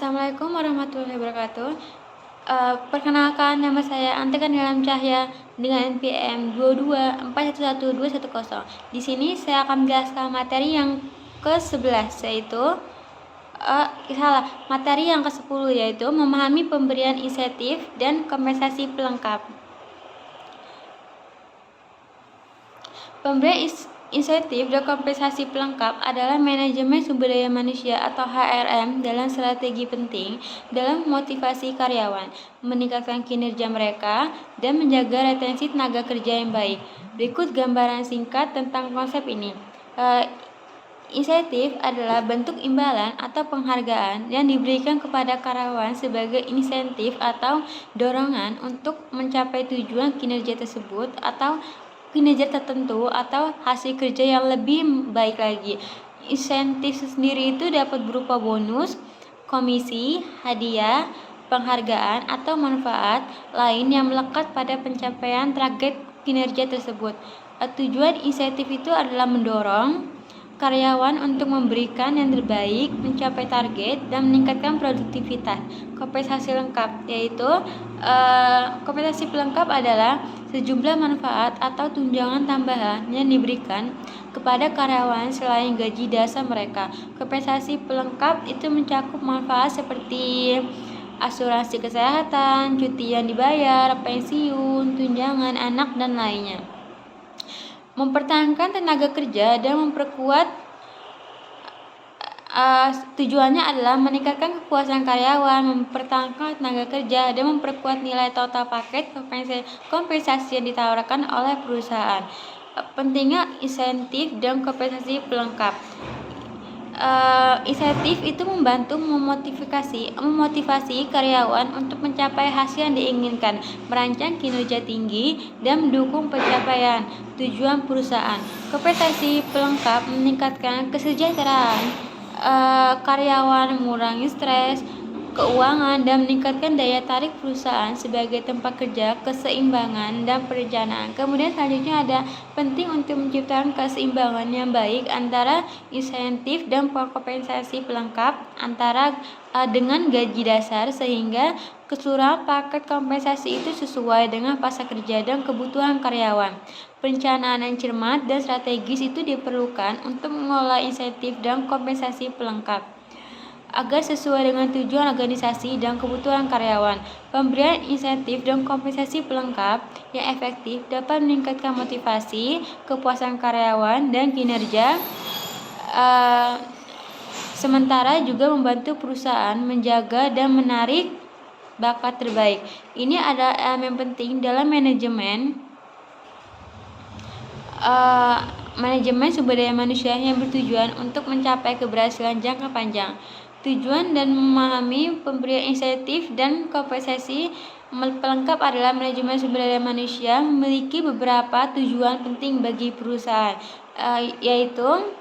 Assalamualaikum warahmatullahi wabarakatuh. Perkenalkan, nama saya Antekan Ilham Cahya dengan NPM 22411210. Di sini saya akan menjelaskan materi yang ke-11 yaitu materi yang ke-10 yaitu memahami pemberian insentif dan kompensasi pelengkap. Pemberian insentif dan kompensasi pelengkap adalah manajemen sumber daya manusia atau HRM dalam strategi penting dalam memotivasi karyawan, meningkatkan kinerja mereka, dan menjaga retensi tenaga kerja yang baik. Berikut gambaran singkat tentang konsep ini. Insentif adalah bentuk imbalan atau penghargaan yang diberikan kepada karyawan sebagai insentif atau dorongan untuk mencapai tujuan kinerja tersebut atau kinerja tertentu atau hasil kerja yang lebih baik lagi. Insentif sendiri itu dapat berupa bonus, komisi, hadiah, penghargaan, atau manfaat lain yang melekat pada pencapaian target kinerja tersebut. Tujuan insentif itu adalah mendorong karyawan untuk memberikan yang terbaik, mencapai target, dan meningkatkan produktivitas. Kompensasi lengkap yaitu kompensasi pelengkap adalah sejumlah manfaat atau tunjangan tambahan yang diberikan kepada karyawan selain gaji dasar mereka. Kompensasi pelengkap itu mencakup manfaat seperti asuransi kesehatan, cuti yang dibayar, pensiun, tunjangan anak, dan lainnya. Mempertahankan tenaga kerja dan memperkuat tujuannya adalah meningkatkan kepuasan karyawan, mempertahankan tenaga kerja, dan memperkuat nilai total paket kompensasi yang ditawarkan oleh perusahaan. Pentingnya insentif dan kompensasi pelengkap. Insentif itu membantu memotivasi karyawan untuk mencapai hasil yang diinginkan, merancang kinerja tinggi, dan mendukung pencapaian tujuan perusahaan. Kompensasi pelengkap meningkatkan kesejahteraan karyawan, mengurangi stres keuangan, dan meningkatkan daya tarik perusahaan sebagai tempat kerja, keseimbangan, dan perencanaan. Kemudian selanjutnya ada penting untuk menciptakan keseimbangan yang baik antara insentif dan kompensasi pelengkap antara dengan gaji dasar sehingga keseluruhan paket kompensasi itu sesuai dengan pasar kerja dan kebutuhan karyawan. Perencanaan yang cermat dan strategis itu diperlukan untuk mengelola insentif dan kompensasi pelengkap agar sesuai dengan tujuan organisasi dan kebutuhan karyawan. Pemberian insentif dan kompensasi pelengkap yang efektif dapat meningkatkan motivasi, kepuasan karyawan, dan kinerja, sementara juga membantu perusahaan menjaga dan menarik bakat terbaik. Ini adalah elemen penting dalam manajemen sumber daya manusia yang bertujuan untuk mencapai keberhasilan jangka panjang. Tujuan dan memahami pemberian insentif dan kompensasi pelengkap adalah manajemen sumber daya manusia memiliki beberapa tujuan penting bagi perusahaan, yaitu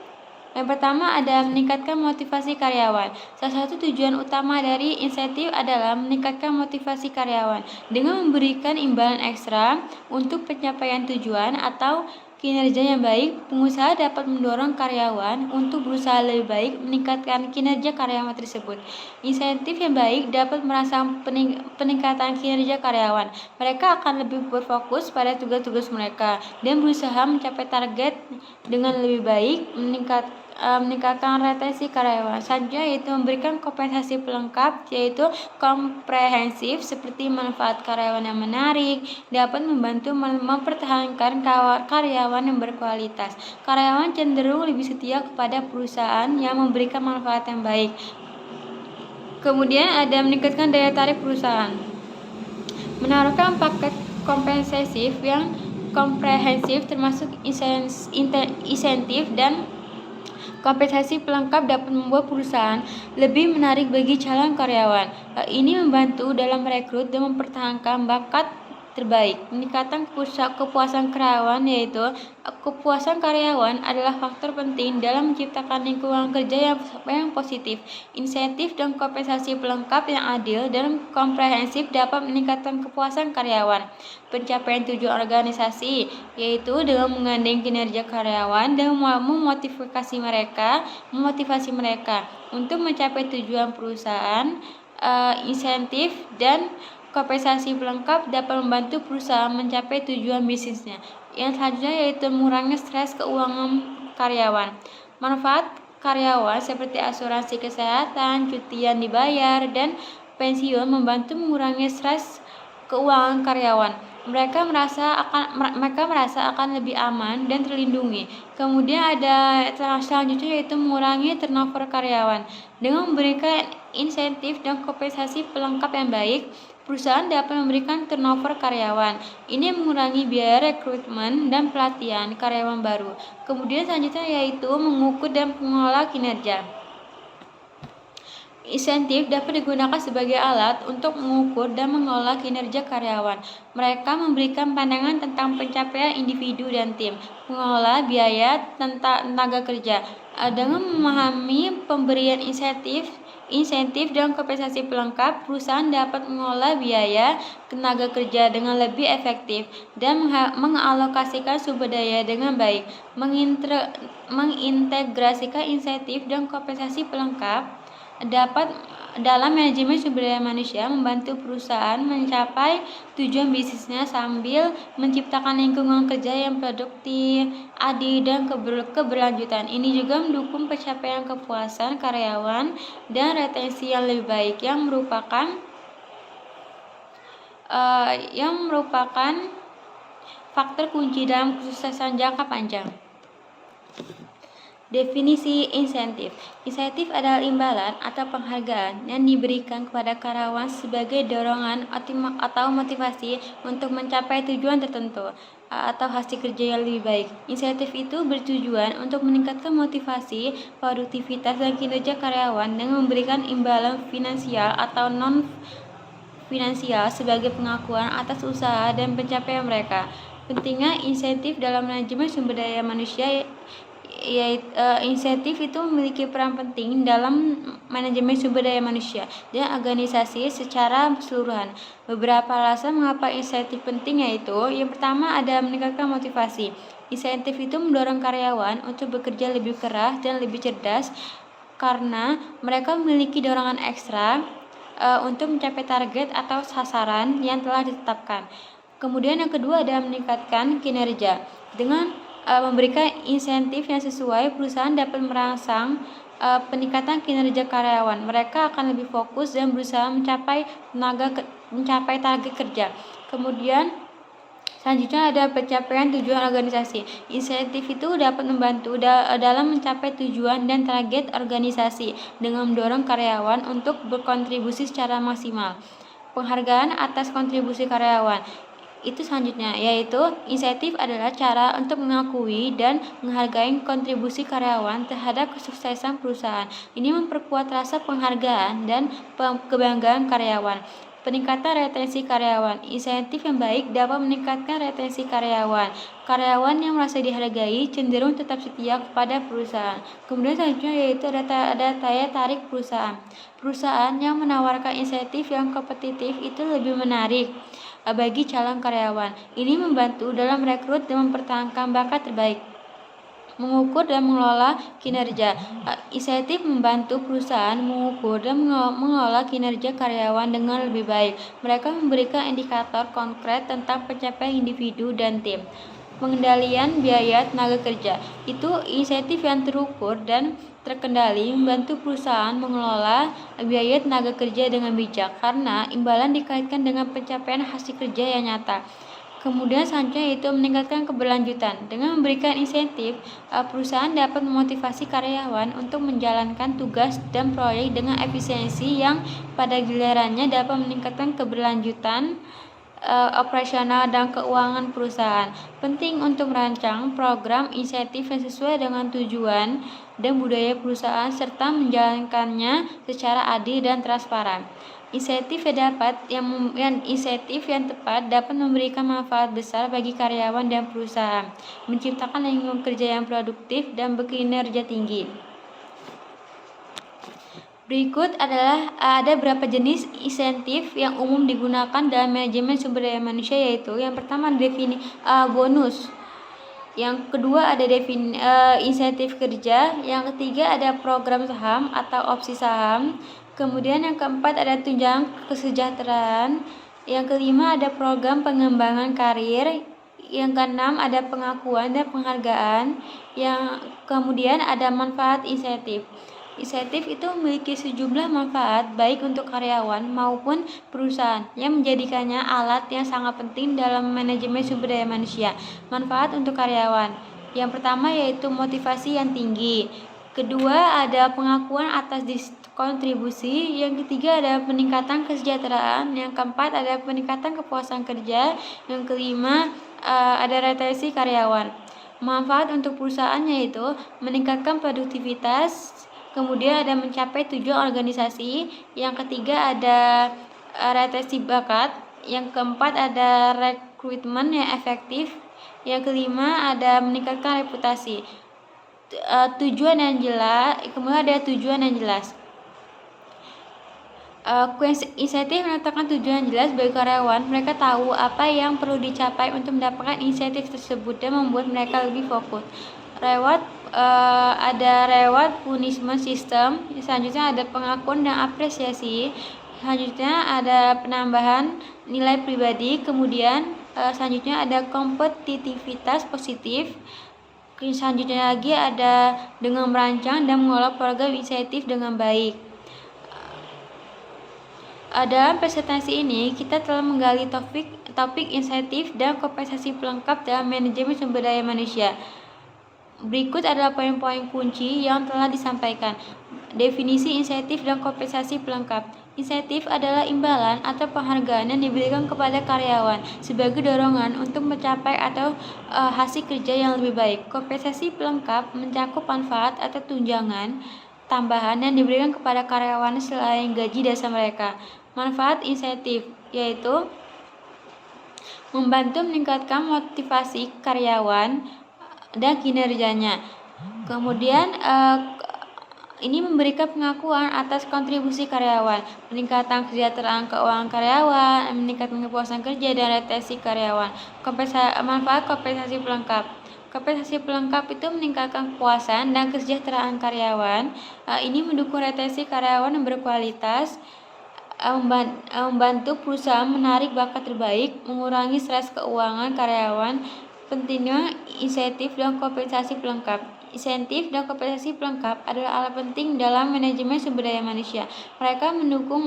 yang pertama ada meningkatkan motivasi karyawan. Salah satu tujuan utama dari insentif adalah meningkatkan motivasi karyawan dengan memberikan imbalan ekstra untuk pencapaian tujuan atau kinerja yang baik. Pengusaha dapat mendorong karyawan untuk berusaha lebih baik, meningkatkan kinerja karyawan tersebut. Insentif yang baik dapat merangsang peningkatan kinerja karyawan. Mereka akan lebih berfokus pada tugas-tugas mereka dan berusaha mencapai target dengan lebih baik, meningkatkan retensi karyawan. Selanjutnya yaitu memberikan kompensasi pelengkap, yaitu komprehensif seperti manfaat karyawan yang menarik, dapat membantu mempertahankan karyawan yang berkualitas. Karyawan cenderung lebih setia kepada perusahaan yang memberikan manfaat yang baik. Kemudian ada meningkatkan daya tarik perusahaan. Menawarkan paket kompensasif yang komprehensif termasuk insentif dan kompensasi pelengkap dapat membuat perusahaan lebih menarik bagi calon karyawan. Ini membantu dalam merekrut dan mempertahankan bakat terbaik. Meningkatkan kepuasan karyawan, yaitu kepuasan karyawan adalah faktor penting dalam menciptakan lingkungan kerja yang positif. Insentif dan kompensasi pelengkap yang adil dan komprehensif dapat meningkatkan kepuasan karyawan. Pencapaian tujuan organisasi, yaitu dengan menggandeng kinerja karyawan dan memotivasi mereka untuk mencapai tujuan perusahaan. Insentif dan kompensasi pelengkap dapat membantu perusahaan mencapai tujuan bisnisnya. Yang selanjutnya yaitu mengurangi stres keuangan karyawan. Manfaat karyawan seperti asuransi kesehatan, cuti yang dibayar, dan pensiun membantu mengurangi stres keuangan karyawan. Mereka merasa akan lebih aman dan terlindungi. Kemudian ada selanjutnya yaitu mengurangi turnover karyawan. Dengan memberikan insentif dan kompensasi pelengkap yang baik, perusahaan dapat memberikan turnover karyawan. Ini mengurangi biaya rekrutmen dan pelatihan karyawan baru. Kemudian selanjutnya yaitu mengukur dan mengelola kinerja. Insentif dapat digunakan sebagai alat untuk mengukur dan mengelola kinerja karyawan. Mereka memberikan pandangan tentang pencapaian individu dan tim, mengelola biaya tenaga kerja. Dengan memahami pemberian insentif dan kompensasi pelengkap, perusahaan dapat mengelola biaya tenaga kerja dengan lebih efektif dan mengalokasikan sumber daya dengan baik. Mengintegrasikan insentif dan kompensasi pelengkap dapat dalam manajemen sumber daya manusia membantu perusahaan mencapai tujuan bisnisnya sambil menciptakan lingkungan kerja yang produktif, adil, dan keberlanjutan. Ini juga mendukung pencapaian kepuasan karyawan dan retensi yang lebih baik yang merupakan faktor kunci dalam kesuksesan jangka panjang. Definisi insentif. Insentif adalah imbalan atau penghargaan yang diberikan kepada karyawan sebagai dorongan atau motivasi untuk mencapai tujuan tertentu atau hasil kerja yang lebih baik. Insentif itu bertujuan untuk meningkatkan motivasi, produktivitas, dan kinerja karyawan dengan memberikan imbalan finansial atau non-finansial sebagai pengakuan atas usaha dan pencapaian mereka. Pentingnya insentif dalam manajemen sumber daya manusia, insentif itu memiliki peran penting dalam manajemen sumber daya manusia dan organisasi secara keseluruhan. Beberapa alasan mengapa insentif penting yaitu, yang pertama ada meningkatkan motivasi. Insentif itu mendorong karyawan untuk bekerja lebih keras dan lebih cerdas karena mereka memiliki dorongan ekstra untuk mencapai target atau sasaran yang telah ditetapkan. Kemudian yang kedua ada meningkatkan kinerja. Dengan memberikan insentif yang sesuai, perusahaan dapat merangsang peningkatan kinerja karyawan. Mereka akan lebih fokus dan berusaha mencapai target kerja. Kemudian selanjutnya ada pencapaian tujuan organisasi. Insentif itu dapat membantu dalam mencapai tujuan dan target organisasi dengan mendorong karyawan untuk berkontribusi secara maksimal. Penghargaan atas kontribusi karyawan. Itu selanjutnya, yaitu insentif adalah cara untuk mengakui dan menghargai kontribusi karyawan terhadap kesuksesan perusahaan. Ini memperkuat rasa penghargaan dan kebanggaan karyawan. Peningkatan retensi karyawan. Insentif yang baik dapat meningkatkan retensi karyawan. Karyawan yang merasa dihargai cenderung tetap setia kepada perusahaan. Kemudian selanjutnya yaitu ada daya tarik perusahaan. Perusahaan yang menawarkan insentif yang kompetitif itu lebih menarik bagi calon karyawan. Ini membantu dalam merekrut dan mempertahankan bakat terbaik. Mengukur dan mengelola kinerja. Insentif membantu perusahaan mengukur dan mengelola kinerja karyawan dengan lebih baik. Mereka memberikan indikator konkret tentang pencapaian individu dan tim. Pengendalian biaya tenaga kerja. Itu insentif yang terukur dan terkendali membantu perusahaan mengelola biaya tenaga kerja dengan bijak karena imbalan dikaitkan dengan pencapaian hasil kerja yang nyata. Kemudian selanjutnya yaitu meningkatkan keberlanjutan. Dengan memberikan insentif, perusahaan dapat memotivasi karyawan untuk menjalankan tugas dan proyek dengan efisiensi yang pada gilirannya dapat meningkatkan keberlanjutan operasional dan keuangan perusahaan. Penting untuk merancang program insentif yang sesuai dengan tujuan dan budaya perusahaan serta menjalankannya secara adil dan transparan. Insentif yang tepat dapat memberikan manfaat besar bagi karyawan dan perusahaan, menciptakan lingkungan kerja yang produktif dan berkinerja tinggi. Berikut adalah ada beberapa jenis insentif yang umum digunakan dalam manajemen sumber daya manusia, yaitu yang pertama bonus, yang kedua ada insentif kerja, yang ketiga ada program saham atau opsi saham, kemudian yang keempat ada tunjangan kesejahteraan, yang kelima ada program pengembangan karir, yang keenam ada pengakuan dan penghargaan, yang kemudian ada manfaat insentif. Insentif itu memiliki sejumlah manfaat baik untuk karyawan maupun perusahaan yang menjadikannya alat yang sangat penting dalam manajemen sumber daya manusia. Manfaat untuk karyawan. Yang pertama yaitu motivasi yang tinggi. Kedua ada pengakuan atas kontribusi. Yang ketiga ada peningkatan kesejahteraan. Yang keempat ada peningkatan kepuasan kerja. Yang kelima ada retensi karyawan. Manfaat untuk perusahaan yaitu meningkatkan produktivitas. Kemudian ada mencapai tujuan organisasi. Yang ketiga ada retensi bakat. Yang keempat ada rekrutmen yang efektif. Yang kelima ada meningkatkan reputasi. Tujuan yang jelas. Kemudian ada tujuan yang jelas. Insentif menetapkan tujuan jelas bagi karyawan. Mereka tahu apa yang perlu dicapai untuk mendapatkan insentif tersebut dan membuat mereka lebih fokus. Ada reward punishment system. Selanjutnya ada pengakuan dan apresiasi. Selanjutnya ada penambahan nilai pribadi. Kemudian selanjutnya ada kompetitivitas positif. Selanjutnya lagi ada dengan merancang dan mengelola program insentif dengan baik. Dalam presentasi ini kita telah menggali topik insentif dan kompensasi pelengkap dalam manajemen sumber daya manusia. Berikut adalah poin-poin kunci yang telah disampaikan. Definisi insentif dan kompensasi pelengkap. Insentif adalah imbalan atau penghargaan yang diberikan kepada karyawan sebagai dorongan untuk mencapai atau hasil kerja yang lebih baik. Kompensasi pelengkap mencakup manfaat atau tunjangan tambahan yang diberikan kepada karyawan selain gaji dasar mereka. Manfaat insentif yaitu membantu meningkatkan motivasi karyawan dan kinerjanya. Kemudian ini memberikan pengakuan atas kontribusi karyawan, peningkatan kesejahteraan keuangan karyawan, meningkatkan kepuasan kerja dan retensi karyawan. Manfaat kompensasi pelengkap. Kompensasi pelengkap itu meningkatkan kepuasan dan kesejahteraan karyawan. Ini mendukung retensi karyawan yang berkualitas, membantu perusahaan menarik bakat terbaik, mengurangi stres keuangan karyawan. Pentingnya insentif dan kompensasi pelengkap. Insentif dan kompensasi pelengkap adalah alat penting dalam manajemen sumber daya manusia. Mereka mendukung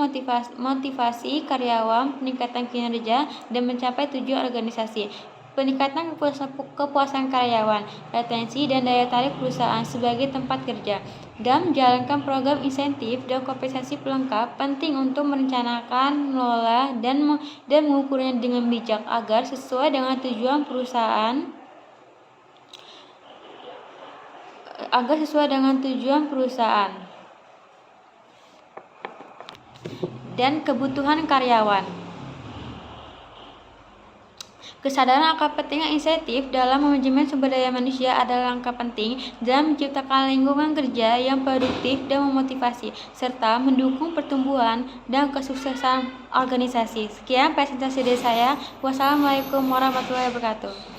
motivasi karyawan, peningkatan kinerja, dan mencapai tujuan organisasi. Peningkatan kepuasan karyawan, retensi, dan daya tarik perusahaan sebagai tempat kerja. Dalam menjalankan program insentif dan kompensasi pelengkap, penting untuk merencanakan, mengelola, dan mengukurnya dengan bijak agar sesuai dengan tujuan perusahaan dan kebutuhan karyawan. Kesadaran akan pentingnya insentif dalam manajemen sumber daya manusia adalah langkah penting dalam menciptakan lingkungan kerja yang produktif dan memotivasi, serta mendukung pertumbuhan dan kesuksesan organisasi. Sekian presentasi dari saya. Wassalamualaikum warahmatullahi wabarakatuh.